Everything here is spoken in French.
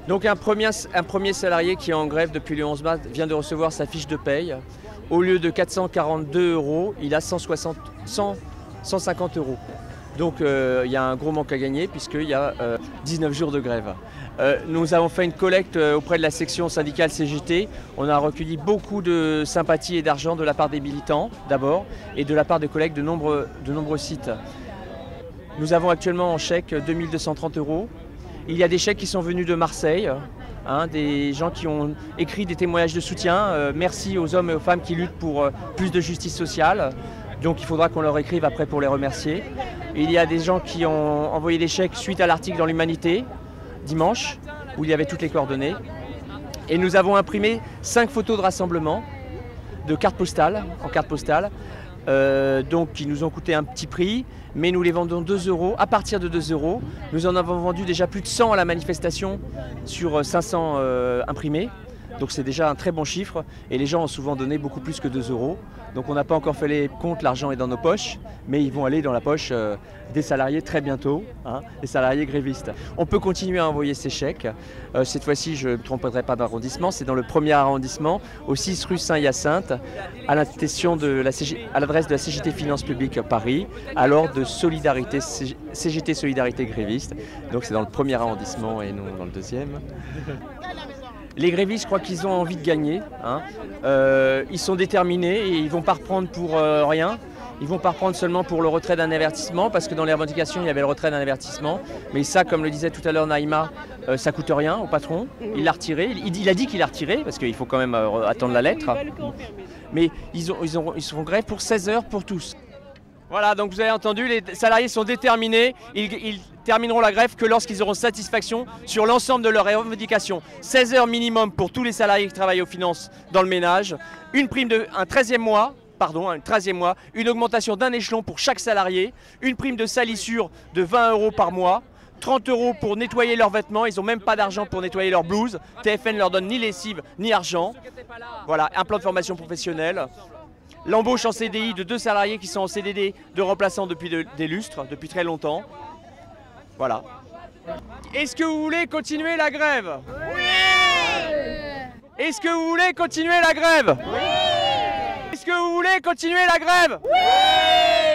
Donc un premier salarié qui est en grève depuis le 11 mars vient de recevoir sa fiche de paye. Au lieu de 442 €, il a 150 €. Donc il y a un gros manque à gagner puisqu'il y a 19 jours de grève. Nous avons fait une collecte auprès de la section syndicale CGT. On a recueilli beaucoup de sympathie et d'argent de la part des militants d'abord et de la part des collègues de nombreux sites. Nous avons actuellement en chèque 2230 €. Il y a des chèques qui sont venus de Marseille, des gens qui ont écrit des témoignages de soutien. Merci aux hommes et aux femmes qui luttent pour plus de justice sociale. Donc il faudra qu'on leur écrive après pour les remercier. Il y a des gens qui ont envoyé des chèques suite à l'article dans l'Humanité, dimanche, où il y avait toutes les coordonnées. Et nous avons imprimé 5 photos de rassemblement, de cartes postales, en carte postale, donc qui nous ont coûté un petit prix, mais nous les vendons 2 €, à partir de 2 €. Nous en avons vendu déjà plus de 100 à la manifestation sur 500 imprimés. Donc c'est déjà un très bon chiffre et les gens ont souvent donné beaucoup plus que 2 €. Donc on n'a pas encore fait les comptes, l'argent est dans nos poches, mais ils vont aller dans la poche des salariés très bientôt, les salariés grévistes. On peut continuer à envoyer ces chèques. Cette fois-ci, je ne me tromperai pas d'arrondissement, c'est dans le 1er arrondissement, au 6 rue Saint-Hyacinthe, à l'adresse de la CGT Finances Publiques Paris, à l'ordre de Solidarité, CGT Solidarité Gréviste. Donc c'est dans le 1er arrondissement et non dans le 2e. Les grévistes, je crois qu'ils ont envie de gagner. Ils sont déterminés et ils ne vont pas reprendre pour rien. Ils ne vont pas reprendre seulement pour le retrait d'un avertissement, parce que dans les revendications, il y avait le retrait d'un avertissement. Mais ça, comme le disait tout à l'heure Naïma, ça ne coûte rien au patron. Il l'a retiré. Il a dit qu'il l'a retiré, parce qu'il faut quand même attendre la lettre. Mais ils font grève pour 16 heures pour tous. Voilà, donc vous avez entendu, les salariés sont déterminés, ils termineront la grève que lorsqu'ils auront satisfaction sur l'ensemble de leurs revendications. 16 heures minimum pour tous les salariés qui travaillent aux finances dans le ménage, une prime un 13e mois, une augmentation d'un échelon pour chaque salarié, une prime de salissure de 20 € par mois, 30 € pour nettoyer leurs vêtements, ils n'ont même pas d'argent pour nettoyer leurs blouses, TFN ne leur donne ni lessive ni argent. Voilà, un plan de formation professionnelle. L'embauche en CDI de 2 salariés qui sont en CDD de remplaçants depuis des lustres, depuis très longtemps. Voilà. Est-ce que vous voulez continuer la grève? Oui! Est-ce que vous voulez continuer la grève? Oui! Est-ce que vous voulez continuer la grève? Oui!